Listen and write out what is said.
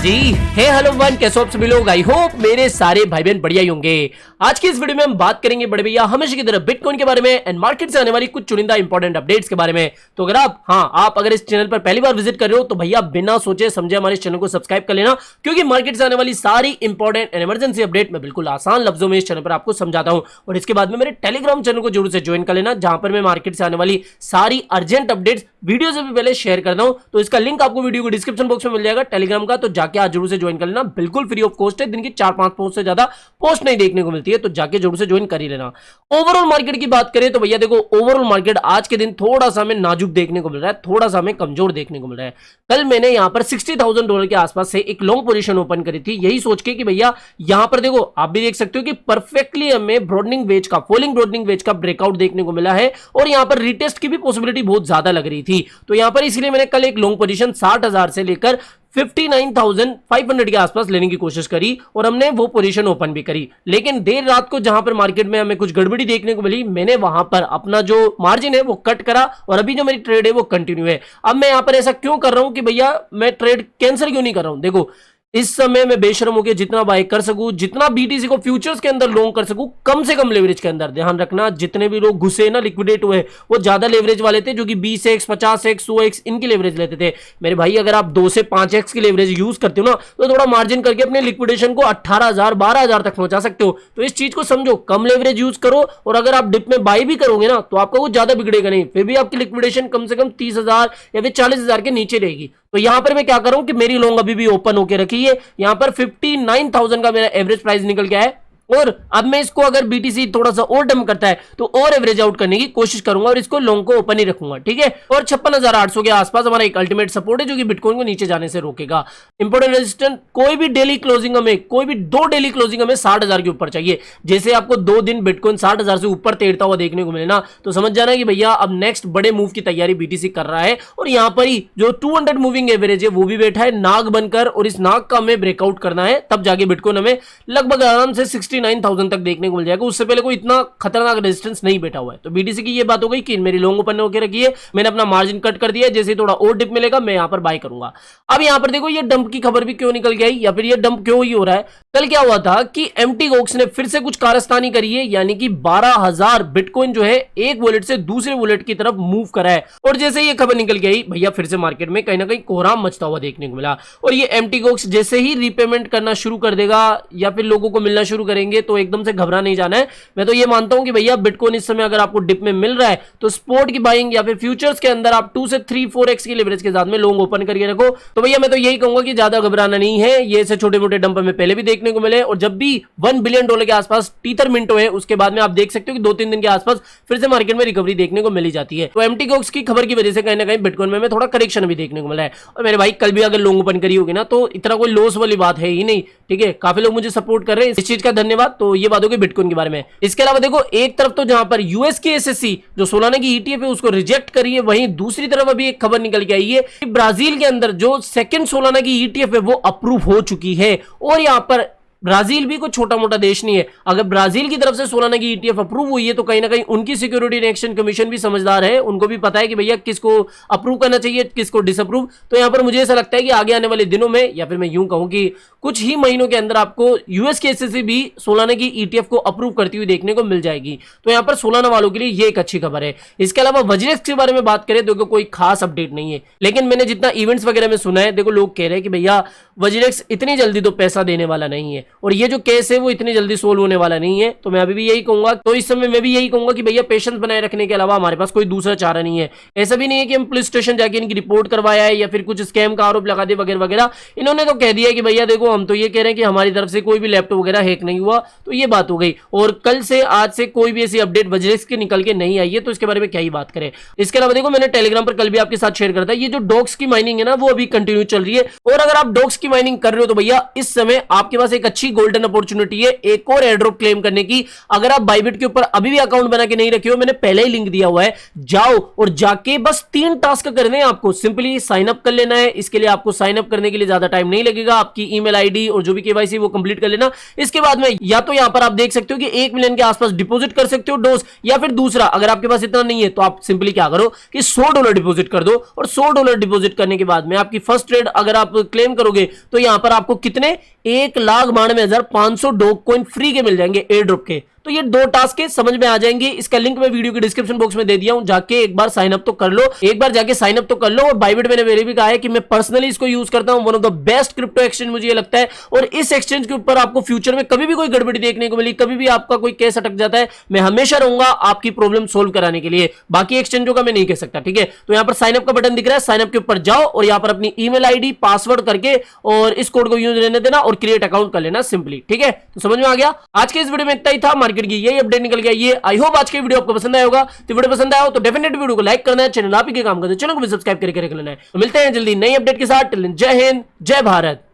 जी हे hello one, कैसे हो आप सभी लोग। आई होप मेरे सारे भाई बहन बढ़िया ही होंगे। आज की इस वीडियो में हम बात करेंगे बड़े भैया हमेशा की तरह बिटकॉइन के बारे में एंड मार्केट से आने वाली कुछ चुनिंदा इंपॉर्टेंट अपडेट्स के बारे में। तो अगर आप अगर इस चैनल पर पहली बार विजिट कर रहे हो तो भैया बिना सोचे समझे हमारे चैनल को सब्सक्राइब कर लेना, क्योंकि मार्केट से आने वाली सारी इंपॉर्टेंट एंड इमरजेंसी अपडेट मैं बिल्कुल आसान लफ्जों में इस चैनल पर आपको समझाता हूं। और इसके बाद में मेरे टेलीग्राम चैनल को जरूर से ज्वाइन कर लेना, जहां पर मैं मार्केट से आने वाली सारी अर्जेंट अपडेट्स वीडियो से भी पहले शेयर करता हूं। तो इसका लिंक आपको वीडियो को डिस्क्रिप्शन बॉक्स में मिल जाएगा टेलीग्राम का, तो जाके आज जरूर से ज्वाइन कर लेना। बिल्कुल फ्री ऑफ कॉस्ट है, दिन की 4-5 पोस्ट से ज्यादा पोस्ट नहीं देखने को मिलती है, तो जाके जरूर से ज्वाइन कर ही लेना। ओवरऑल मार्केट की बात करें तो भैया देखो, ओवरऑल मार्केट आज के दिन थोड़ा सा हमें नाजुक देखने को मिल रहा है, थोड़ा सा हमें कमजोर देखने को मिल रहा है। कल मैंने यहां पर $60,000 के आसपास से एक लॉन्ग पोजीशन ओपन करी थी, यही सोच के कि भैया यहां पर देखो आप भी देख सकते हो कि परफेक्टली हमें ब्रॉडनिंग वेज का, फॉलिंग ब्रॉडनिंग वेज का ब्रेकआउट देखने को मिला है, और यहां पर रीटेस्ट की भी पॉसिबिलिटी बहुत ज्यादा लग रही थी। तो यहां पर इसलिए मैंने कल एक लॉन्ग पोजीशन 60,000 से लेकर 59,500 के आसपास लेने की कोशिश करी, और हमने वो पोजीशन ओपन भी करी। लेकिन देर रात को जहां पर मार्केट में हमें कुछ गड़बड़ी देखने को मिली, मैंने वहां पर अपना जो मार्जिन है वो कट करा, और अभी जो मेरी ट्रेड है वो कंटिन्यू है। अब मैं यहां पर ऐसा क्यों कर रहा हूं कि भैया मैं ट्रेड कैंसिल क्यों नहीं कर रहा हूं। देखो इस समय मैं बेशरम होकर जितना बाय कर सकूं, जितना बीटीसी को फ्यूचर्स के अंदर लॉन्ग कर सकूं, कम से कम लेवरेज के अंदर। ध्यान रखना, जितने भी लोग घुसे ना लिक्विडेट हुए वो ज्यादा लेवरेज वाले थे, जो कि 20x 50x 100x इनकी लेवरेज लेते थे। मेरे भाई अगर आप 2 से 5x की लेवरेज यूज करते हो ना, तो थोड़ा मार्जिन करके अपने लिक्विडेशन को 18,000 12,000 तक पहुंचा सकते हो। तो इस चीज को समझो, कम लेवरेज यूज करो, और अगर आप डिप में बाय भी करोगे ना तो आपका वो ज्यादा बिगड़ेगा नहीं, फिर भी आपकी लिक्विडेशन कम से कम 30,000 या फिर 40,000 के नीचे रहेगी। तो यहां पर मैं क्या करूं कि मेरी लॉन्ग अभी भी ओपन होकर रखी है, यहां पर 59,000 का मेरा एवरेज प्राइस निकल गया है, और अब मैं इसको अगर बीटीसी थोड़ा सा और डम करता है तो और एवरेज आउट करने की कोशिश करूंगा, और इसको लॉन्ग को ओपन ही रखूंगा, ठीक है। और 56,800 के आसपास हमारा एक अल्टीमेट सपोर्ट है, जो कि बिटकॉइन को नीचे जाने से रोकेगा। इंपोर्टेंट रेजिस्टेंस, कोई भी डेली क्लोजिंग हमें, कोई भी 2 डेली क्लोजिंग हमें 60,000 के ऊपर चाहिए। जैसे आपको 2 दिन बिटकॉइन 60,000 से ऊपर तैरता हुआ देखने को मिले ना, तो समझ जाना कि भैया अब नेक्स्ट बड़े मूव की तैयारी बीटीसी कर रहा है। और यहां पर ही जो 200 मूविंग एवरेज है वो भी बैठा है नाग बनकर, और इस नाग का हमें ब्रेकआउट करना है, तब जाके बिटकॉइन हमें लगभग आराम से 69,000 तक देखने को मिल जाएगा। उससे पहले कोई इतना खतरनाक रेजिस्टेंस नहीं बैठा हुआ है। तो बीटीसी की ये बात हो गई कि मेरी लॉन्ग ओपन होकर रखी है, मैंने अपना मार्जिन कट कर दिया है, जैसे थोड़ा और डिप मिलेगा मैं यहां पर बाय करूंगा। अब यहां पर देखो ये डंप की खबर भी क्यों निकल गई, या फिर ये डंप क्यों ही हो रहा है। कल क्या हुआ था कि एमटी गोक्स ने फिर से कुछ कारस्तानी करी है, यानी कि 12,000 बिटकॉइन जो है एक वॉलेट से दूसरे वॉलेट की तरफ मूव करा है। और जैसे ये खबर निकल गई भैया, फिर से मार्केट में कहीं ना कहीं कोहराम मचता हुआ देखने को मिला। और ये एमटी गोक्स जैसे ही रीपेमेंट करना शुरू कर देगा या फिर लोगों को मिलना शुरू करेंगे, तो एकदम से घबरा नहीं जाना है। मैं तो ये मानता हूं कि भैया बिटकॉइन इस समय अगर आपको डिप में मिल रहा है तो स्पॉट की बाइंग या फिर फ्यूचर्स के अंदर आप 2 से 3-4x की लेवरेज के साथ में लॉन्ग ओपन करके रखो। तो भैया मैं तो यही कहूंगा कि ज्यादा घबराना नहीं है, ये ऐसे छोटे मोटे डंप में पहले भी देखने को मिले, और जब भी $1 बिलियन के आसपास टीथर मिंट हुए उसके बाद में आप देख सकते हो कि 2-3 दिन के आसपास फिर से मार्केट में रिकवरी देखने को मिली जाती है। तो एमटी गोक्स की खबर की वजह से कहीं ना कहीं बिटकॉइन में थोड़ा करेक्शन भी देखने को मिला है। और मेरे भाई कल भी अगर लॉन्ग ओपन करी होगी ना तो इतना कोई लॉस वाली बात है ही नहीं, ठीक है। काफी लोग मुझे सपोर्ट कर रहे हैं, इस चीज का धन्यवाद। तो ये बात होगी बिटकॉइन के बारे में। इसके अलावा देखो, एक तरफ तो जहां पर यूएस की एसएससी जो सोलाना की ईटीएफ है उसको रिजेक्ट करी है, वहीं दूसरी तरफ अभी एक खबर निकल के आई है कि ब्राजील के अंदर जो सेकंड सोलाना की ईटीएफ है वो अप्रूव हो चुकी है। और यहां पर ब्राजील भी कोई छोटा मोटा देश नहीं है। अगर ब्राजील की तरफ से सोलाना की ईटीएफ अप्रूव हुई है तो कहीं ना कहीं उनकी सिक्योरिटी एंड एक्सचेंज कमीशन भी समझदार है, उनको भी पता है कि भैया किसको अप्रूव करना चाहिए किसको डिसअप्रूव। तो यहां पर मुझे ऐसा लगता है कि आगे आने वाले दिनों में, या फिर मैं यूं कहूं कि कुछ ही महीनों के अंदर आपको यूएस के एसएससी भी सोलाना की ईटीएफ को अप्रूव करती हुई देखने को मिल जाएगी। तो यहां पर सोलाना वालों के लिए ये एक अच्छी खबर है। इसके अलावा वज्रेक्स के बारे में बात करें तो कोई खास अपडेट नहीं है, लेकिन मैंने जितना इवेंट्स वगैरह में सुना है, देखो लोग कह रहे हैं कि भैया वज्रेक्स इतनी जल्दी तो पैसा देने वाला नहीं है, और ये जो केस है वो इतनी जल्दी सोल्व होने वाला नहीं है। तो मैं अभी भी यही कहूंगा, तो इस समय मैं भी यही कहूंगा कि भैया पेशेंस बनाए रखने के अलावा हमारे पास कोई दूसरा चारा नहीं है। ऐसा भी नहीं है कि हम पुलिस स्टेशन जाके इनकी रिपोर्ट करवाया है या फिर कुछ स्कैम का आरोप लगा दे वगैरह वगैरह। इन्होंने तो कह दिया कि भैया देखो हम तो ये कह रहे हैं कि हमारी तरफ से कोई भी लैपटॉप वगैरह हैक नहीं हुआ। तो ये बात हो गई, और कल से आज से कोई भी ऐसी अपडेट वज्रेक्स के निकल के नहीं आई है, तो इसके बारे में क्या ही बात करें। इसके अलावा देखो, मैंने टेलीग्राम पर कल भी आपके साथ शेयर करता है, ये जो डॉक्स की माइनिंग है ना वो अभी कंटिन्यू चल रही है। और अगर आप डॉक्स की माइनिंग कर रहे हो तो भैया इस समय आपके पास एक अच्छी गोल्डन अपॉर्चुनिटी है एक और एयर ड्रॉप क्लेम करने की। अगर आप बाइबिट के ऊपर अभी भी अकाउंट बना के नहीं रखे हो, मैंने पहले ही लिंक दिया हुआ है, जाओ और जाके बस 3 टास्क करने हैं आपको। सिंपली साइन अप कर लेना है। इसके लिए आपको साइन अप करने के लिए ज्यादा टाइम नहीं लगेगा, आपकी ईमेल आईडी और जो भी केवाईसी वो कंप्लीट कर लेना। इसके बाद में या तो यहां पर आप देख सकते हो कि 1 मिलियन के आसपास डिपॉजिट कर सकते हो डोज, या फिर दूसरा अगर आपके पास इतना नहीं है तो आप सिंपली क्या करो कि $100 डिपॉजिट कर दो, और $100 डिपॉजिट करने के बाद में आपकी फर्स्ट ट्रेड अगर आप क्लेम करोगे तो यहां पर आपको कितने 1,92,500 डॉग कॉइन फ्री के मिल जाएंगे एयर ड्रॉप के। तो ये 2 टास्क के समझ में आ जाएंगे। इसका लिंक मैं वीडियो के डिस्क्रिप्शन बॉक्स में दे दिया हूं, जाके एक बार साइन अप तो कर लो, एक बार जाके साइन अप तो कर लो। और बाइबिट मैंने मेरे भी कहा है कि मैं पर्सनली इसको यूज करता हूं, one of the best crypto exchange मुझे ये लगता है। और इस एक्सचेंज के ऊपर आपको फ्यूचर में कभी भी कोई गड़बड़ी देखने को मिली, कभी भी आपका कोई केस अटक जाता है, मैं हमेशा रहूंगा आपकी प्रॉब्लम सोल्व कराने के लिए। बाकी एक्सचेंजों का मैं नहीं कह सकता, ठीक है। तो यहां पर साइन अप का बटन दिख रहा है, साइन अप के ऊपर जाओ और यहां पर अपनी ईमेल आईडी पासवर्ड करके और इस कोड को यूज रहने देना और क्रिएट अकाउंट कर लेना सिंपली, ठीक है। तो समझ में आ गया। आज के इस वीडियो में इतना ही था, मार्केट की यही अपडेट निकल गया ये। आई होप आज के वीडियो आपको पसंद आया होगा। तो वीडियो पसंद आया हो तो डेफिनेटली वीडियो को लाइक करना है, चैनल आप ही के काम करते हैं, चैनल को भी सब्सक्राइब करके रख लेना है। तो मिलते हैं जल्दी नई अपडेट के साथ। जय हिंद, जय भारत।